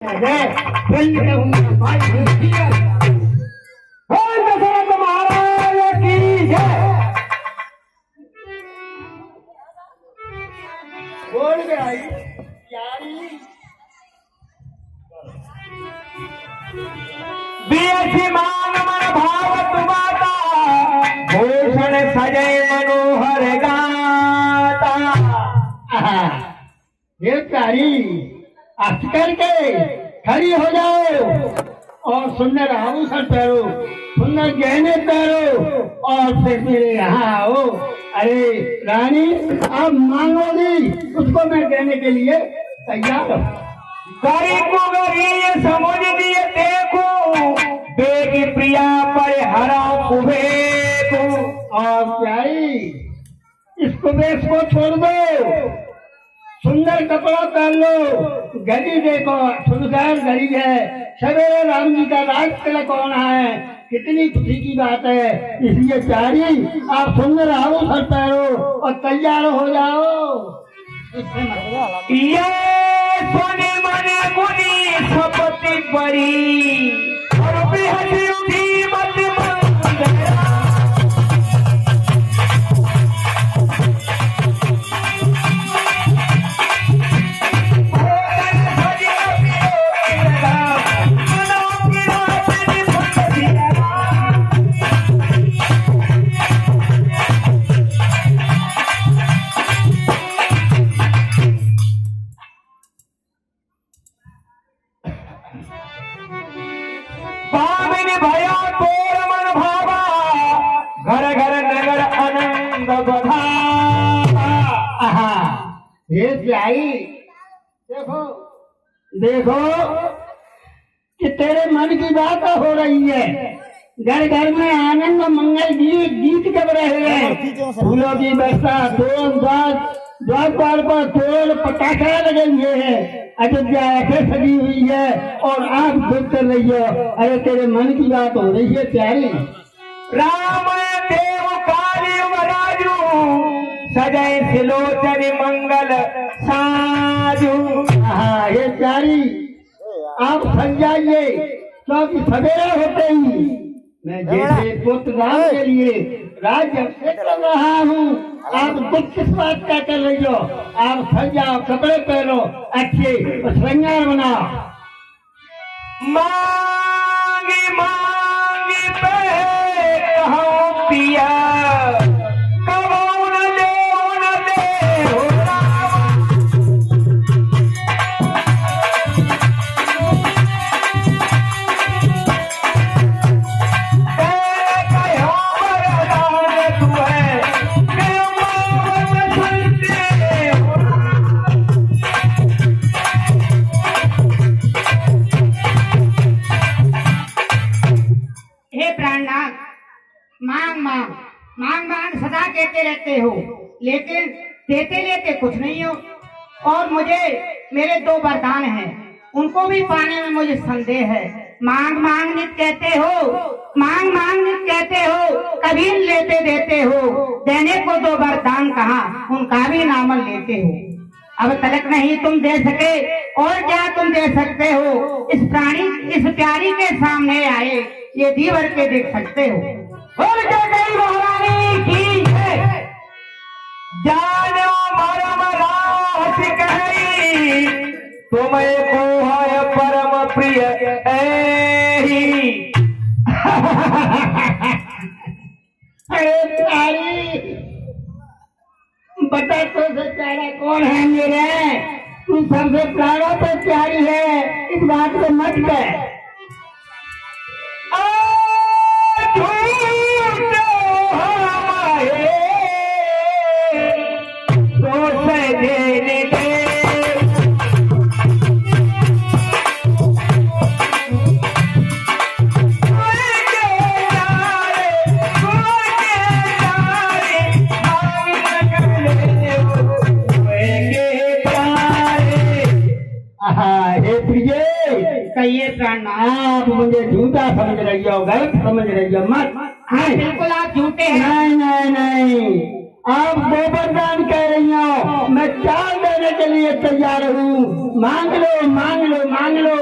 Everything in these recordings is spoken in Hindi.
महाराज की जय। बोल के आई बीएसी मान मन भावत माता भूषण सजय मनोहर गाता। ये प्यारी अस्त करके खड़ी हो जाओ और सुंदर आभूषण पहनो, सुंदर गहने पहनो और फिर मेरे यहाँ आओ। अरे रानी आप मांगोगी उसको मैं देने के लिए तैयार हूँ। गरीब को गरीब समझ दिए देखो बेगी प्रिया पर हरा कुबेर और प्यारी इस कुबेर को छोड़ दो, सुंदर कपड़ा पहन लो। गली देखो सुंदर गली है, सवेरे राम जी का राज तिलक होना है, कितनी खुशी की बात है। इसलिए प्यारी आप सुंदर आभूषण पहनो और तैयार हो जाओ। ये सोने मने गुनी सपति परी और बेहद उठी मत देखो देखो कि तेरे मन की बात हो रही है। घर घर में आनंद मंगल गीत गब रहे हैं, फूलों की वर्षा द्वार पर तोड़ पटाखा लगे हुए हैं, अयोध्या ऐसे सजी हुई है और आंख बुझ कर रही है। अरे तेरे मन की बात हो रही है प्यारी। राम देव काली राजू सजय सिलोचन मंगल साजू। हाँ ये प्यारी आप सज जाइए क्योंकि सवेरे होते ही मैं जैसे पुत्र राम के लिए राज्य कर रहा हूँ। आप दुख किस बात का कर रही हो? आप सज जाओ, कपड़े पहनो, अच्छे श्रृंगार बनाओ। मांगी मांगी पिया सदा कहते रहते हो लेकिन देते लेते कुछ नहीं हो। और मुझे मेरे दो वरदान हैं, उनको भी पाने में मुझे संदेह है। मांग मांग नित कहते हो, मांग मांग नित कहते हो, कभी लेते देते हो। देने को दो वरदान कहाँ, उनका भी नाम लेते हो। अब तलक नहीं तुम दे सके और क्या तुम दे सकते हो। इस प्राणी इस प्यारी के सामने आए ये दी भर के देख सकते हो। और क्या कही महारानी की है जानो मरम रास कही तुम्हें को है परम प्रिय ऐही। अरे प्यारी बता तो से प्यारा कौन है मेरे? तू सबसे प्यारा तो प्यारी है, इस बात को मत कह। कहिए प्राण आप मुझे झूठा समझ रही हो, गलत समझ रही हो। मत। हाँ बिल्कुल आप झूठे हैं। नहीं नहीं नहीं आप दो वरदान कह रही हो, मैं 4 देने के लिए तैयार हूँ। मांग लो मांग लो मांग लो,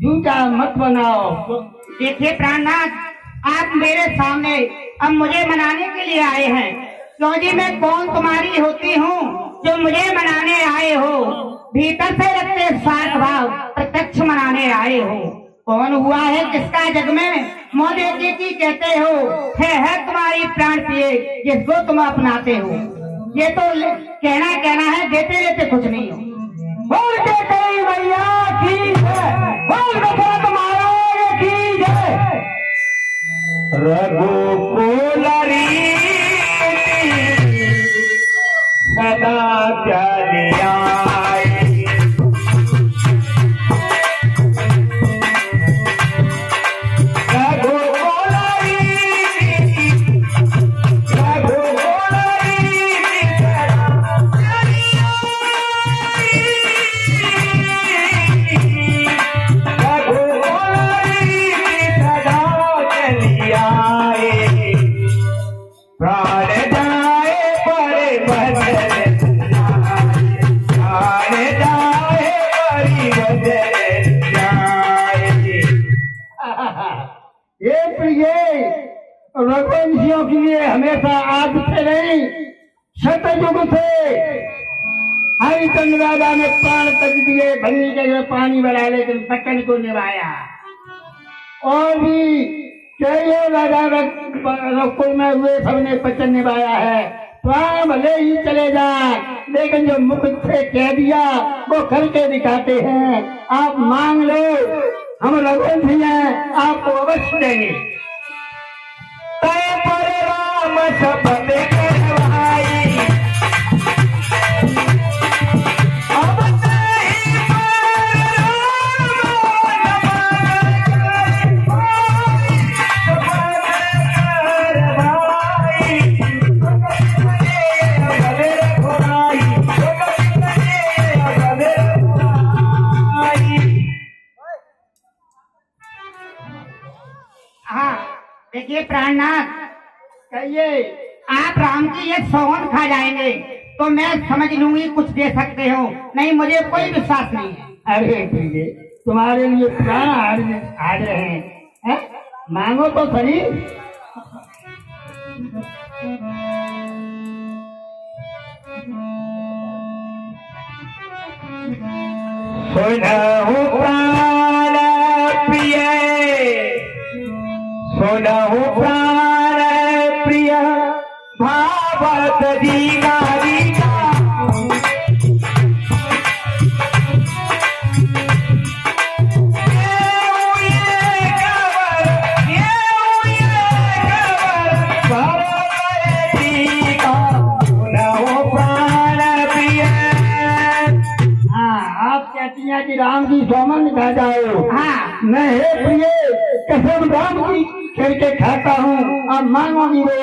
झूठा मत बनाओ। देखिए प्राणनाथ, आप मेरे सामने अब मुझे मनाने के लिए आए हैं। क्यों जी, मैं कौन तुम्हारी होती हूँ जो मुझे मनाने आए हो? भीतर से रखते स्वार्थ भाव प्रत्यक्ष मनाने आए हो। कौन हुआ है किसका जग में मोदे की कहते हो? है तुम्हारी प्राण प्रिय जिसको तुम अपनाते हो। ये तो कहना है, देते लेते कुछ नहीं हो। बोल के कहीं भैया की जय, बोल दशरथ महाराज की जय। रघुकुलरी सदा चलिया रघुवंशियों के लिए हमेशा आज से नहीं, सतयुग से हरिचंद्र राजा ने प्राण तक दिए, भंगी के लिए पानी बढ़ा, लेकिन सचन को निभाया। और भी कई राजा रघुकुल में हुए, सबने वचन निभाया है। प्राण भले ही चले जाए, लेकिन जो मुख से कह दिया वो करके दिखाते हैं। आप मांग लो, हम रघुवंशी हैं, आपको अवश्य देंगे। पर राम शपथ करवाई, अब नहीं हाँ देखिए प्राणनाथ, कहिए। आप राम की ये सौगंध खा जाएंगे तो मैं समझ लूंगी कुछ दे सकते हो, नहीं मुझे कोई विश्वास नहीं है। अरे प्रिय, तुम्हारे लिए प्राण हार रहे हैं, मांगो तो सही। सुनहु प्राण प्रिय, सुनहु प्राण प्रिय, भावत दीगा दीगा, कि राम की सौमन खा जाओ। हाँ मैं हे प्रिय कसम राम की करके खाता हूँ। आप मांगोगी वो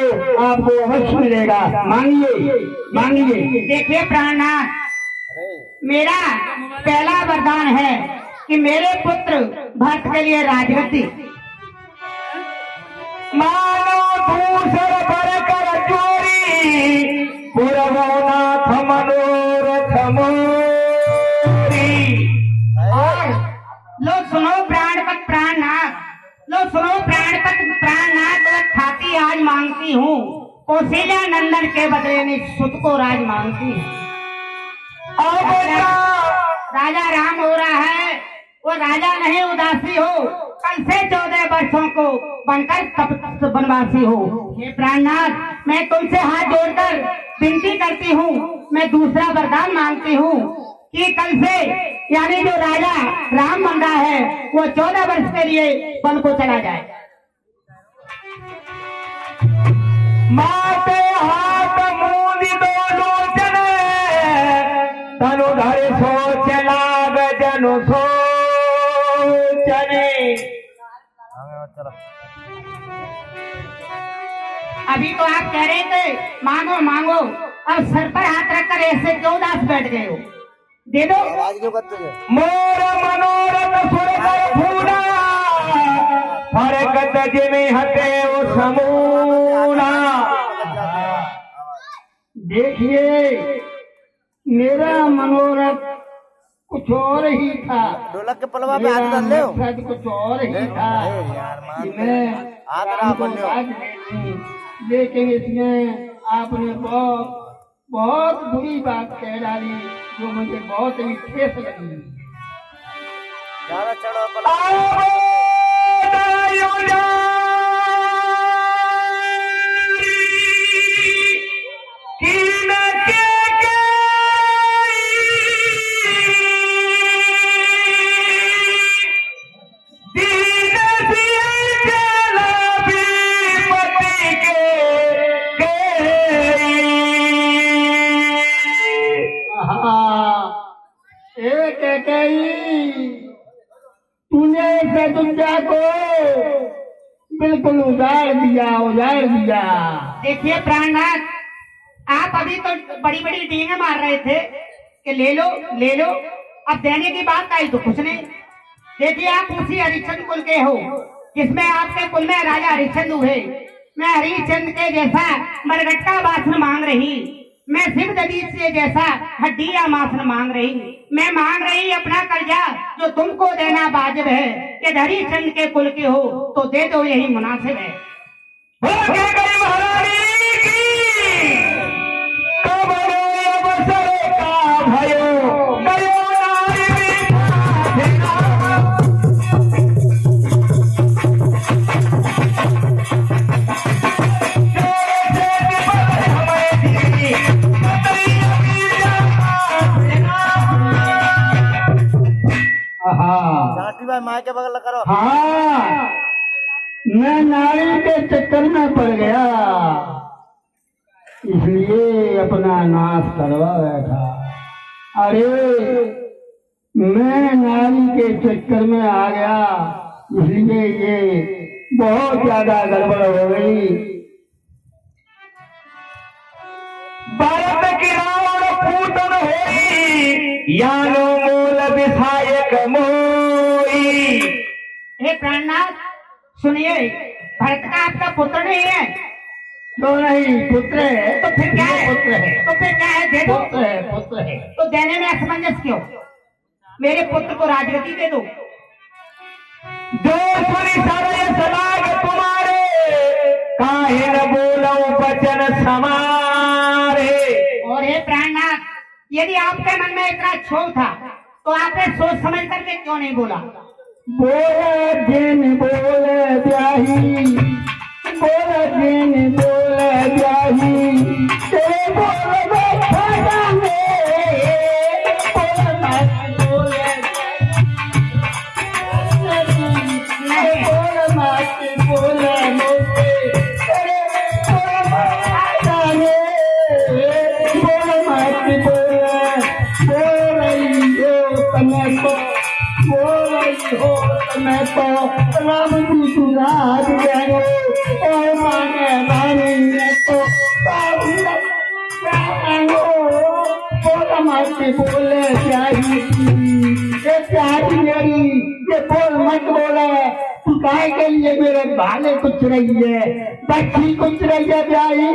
आपको अवश्य मिलेगा। मांगिए मांगिए। देखिए प्राणनाथ, मेरा पहला वरदान है कि मेरे पुत्र भरत के लिए राजगद्दी। मानो दूसर पर कर चोरी, पुरवनाथ मनोरथ मोरी। लो सुनो प्राणपत प्राणनाथ, लो सुनो प्राणपत प्राणनाथ, छाती आज मांगती हूँ, कौशल्या नंदन के बदले में सुत को राज मांगती हूँ। राजा राम हो रहा है, वो राजा नहीं उदासी हो, कल से 14 वर्षों को बनकर बनवासी हो। हे प्राणनाथ, मैं तुमसे हाथ जोड़कर विनती करती हूँ, मैं दूसरा वरदान मांगती हूँ कि कल से यानी जो राजा राम बन रहा है वो 14 वर्ष के लिए वन को चला जाए। माते हाथ मूंदी दोनों जने, तनु धरे सोच लाग जनु सोचने। अभी तो आप कह रहे थे मांगो मांगो, अब सर पर हाथ रखकर ऐसे क्यों उदास बैठ गए हो? दे दो। मोर मनोरथ सुरकर फूला, फरकत जिमे हते वो समूना। देखिए मेरा मनोरथ कुछ और ही था। ढोलक के पलवा पे हाथ डाल ले हो। मकसद कुछ और ही था यार कि मान मैं आप आपको बन लो। आज ले लूं। लेकिन इसमें आपने बहुत बुरी बात कह डाली जो मुझे बहुत ही ठेस लगी। ज्यादा चढ़ो पलवा। तूने शत्रुंजय को बिल्कुल उजाड़ दिया। देखिए प्राणनाथ, आप अभी तो बड़ी बड़ी डींगे मार रहे थे कि ले लो, अब देने की बात आई तो कुछ नहीं। देखिए आप उसी हरिश्चंद्र कुल के हो जिसमें आपके कुल में राजा हरिश्चंद्र हुए। मैं हरिश्चंद्र के जैसा मरगट्टा बासन मांग रही, मैं शिव दलीत से जैसा हड्डिया मासन मांग रही। मैं मांग रही अपना कर्जा जो तुमको देना वाजिब है कि हरिश्चंद्र के कुल के हो तो दे दो, यही मुनासिब है। जाटी भाई माँ के बगल करो। हाँ, मैं नारी के चक्कर में पड़ गया, इसलिए अपना नाश करवा बैठा। अरे मैं नारी के चक्कर में आ गया, इसलिए ये बहुत ज्यादा गड़बड़ हो गई। भारत की रावण पूतन होई, यानो मूल विधायक मोई। हे प्राणनाथ सुनिए, भरत का आपका पुत्र नहीं है तो नहीं, पुत्र है। तो फिर क्या है? पुत्र है, तो फिर क्या है? दे दो। पुत्र है। तो देने में असमंजस क्यों? मेरे पुत्र को राजगद्दी दे दो। जो सुनी सारे समाज तुम्हारे, काहे न बोलो वचन समारे। और हे प्राणनाथ, यदि आपके मन में इतना क्षोभ था तो आपने सोच समझ करके क्यों नहीं बोला? बोले जिन बोले ब्याही, बोले जिन बोले ब्याही, तेरे बोले बैठा जाने, बोले मत बोले नहीं, बोले मत बोले मुझे, तेरे बोले बैठा जाने, बोले मत बोल रही हो तमें को, बोल रही हो तमें को, राम जी राज जाने और माने रानी को बोला मारते बोले प्यारी, ये प्यारी मेरी, ये बोल मत बोले, तू काय के लिए मेरे भाले कुछ रही है, बच्ची कुछ रही है प्यारी,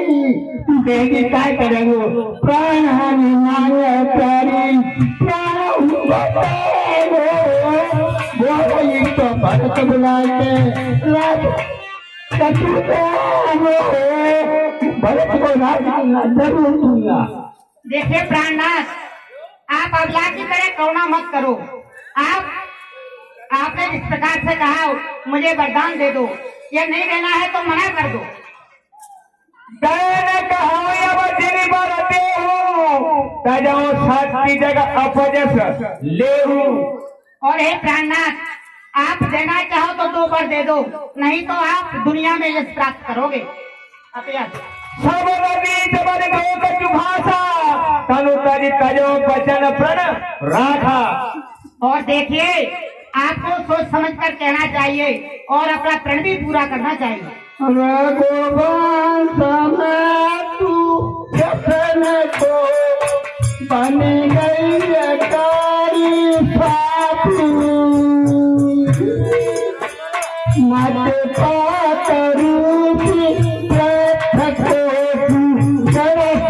तू कहेगी काय करेंगे? प्राण हानि मांगे प्यारी, प्राण बोल तो भरत बुलाते राज भरत को राज जरूर दूंगा। देखिए प्राणनाथ, आप अबला की तरह करुणा मत करो। आपने जिस प्रकार से कहा मुझे वरदान दे दो, या नहीं देना है तो मना कर दो। जगह अपजस ले। और हे प्राणनाथ, आप देना चाहो तो 2 बार दे दो, नहीं तो आप दुनिया में यश प्राप्त करोगे। वचन प्रण राखा। और देखिए, आपको सोच समझ कर कहना चाहिए और अपना प्रण भी पूरा करना चाहिए। रघुवंश में तू जखन को बन गई कारी फातू, मत पातरू की रथ को सरस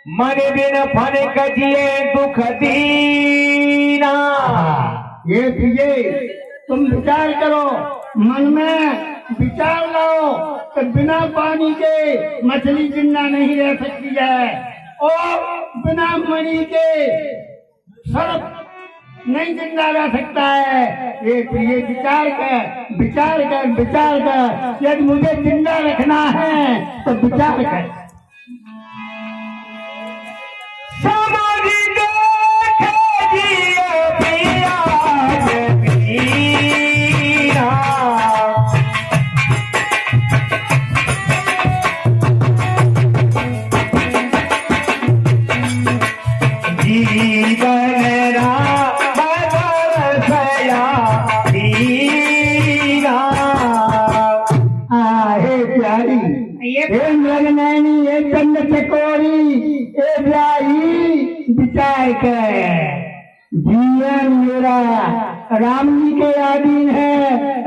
मन बिन फन कजिए दुख दीना। ये तुम विचार करो, मन में विचार लाओ कि बिना पानी के मछली जिंदा नहीं रह सकती है और बिना मणि के सर्प नहीं जिंदा रह सकता है। ये विचार कर यदि मुझे जिंदा रखना है तो विचार कर। समझ देखे जियो पिया पीरा। जीवन राम बरसया पीरा। हे प्यारी, हे मृगनयनी, हे चंद चकोरी, हे ब्याही, विचार कर। जीवन मेरा राम जी के अधीन है,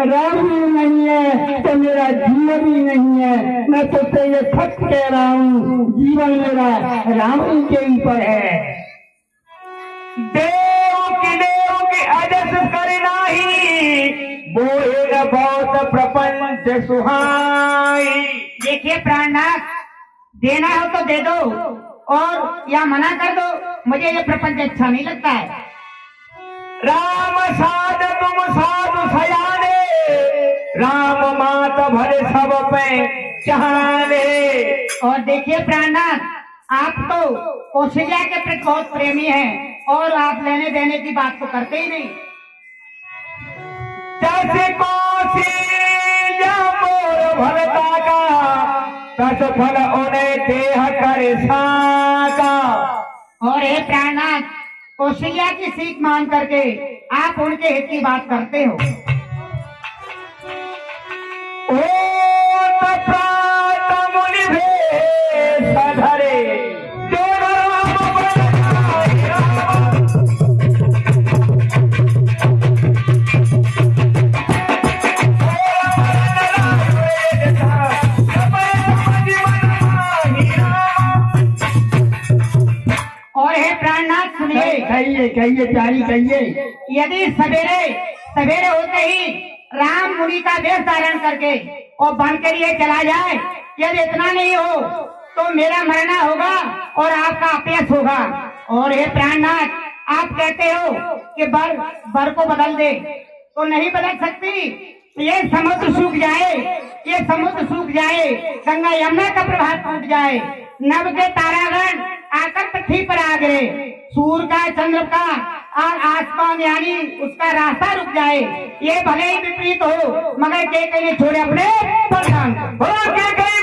राम जी नहीं है तो मेरा जीवन भी नहीं है। मैं तुझसे ये सच कह रहा हूँ, जीवन मेरा राम जी के ऊपर है। देव की अजस करना ही बोहेगा बहुत प्रपंच सुहाई। देखिए प्राणनाथ, देना हो तो दे दो और या मना कर दो, मुझे ये प्रपंच अच्छा नहीं लगता है। राम साध तुम साधु सयाने, राम मात भरे सब पे चाहने। और देखिए प्राणनाथ, आप तो कौशल्या के प्रति बहुत प्रेमी हैं और आप लेने देने की बात तो करते ही नहीं। जैसे कौशल्या मोर भरता का, तस फल उन्हें देह करे साका। और हे प्राणनाथ, कौशल्या की सीख मान करके आप उनके हित की बात करते हो। ओ प्रात मुनि भेष धरे, जो राम बनाए राम। और हे प्राणनाथ सुनिए, कहिए प्यारी, कहिए। यदि सवेरे होते ही राम मुनि का वेश धारण करके और बनकर ये चला जाए, यदि इतना नहीं हो तो मेरा मरना होगा और आपका अपयश होगा। और हे प्राणनाथ, आप कहते हो कि बर को बदल दे, तो नहीं बदल सकती। ये समुद्र सूख जाए, गंगा यमुना का प्रभाव टूट जाए, नभ के तारागण आकर पृथ्वी पर आ गिरे, सूर्य का, चंद्र का और आसमान यानी उसका रास्ता रुक जाए, ये भले ही विपरीत हो, मगर के कहीं छोड़े अपने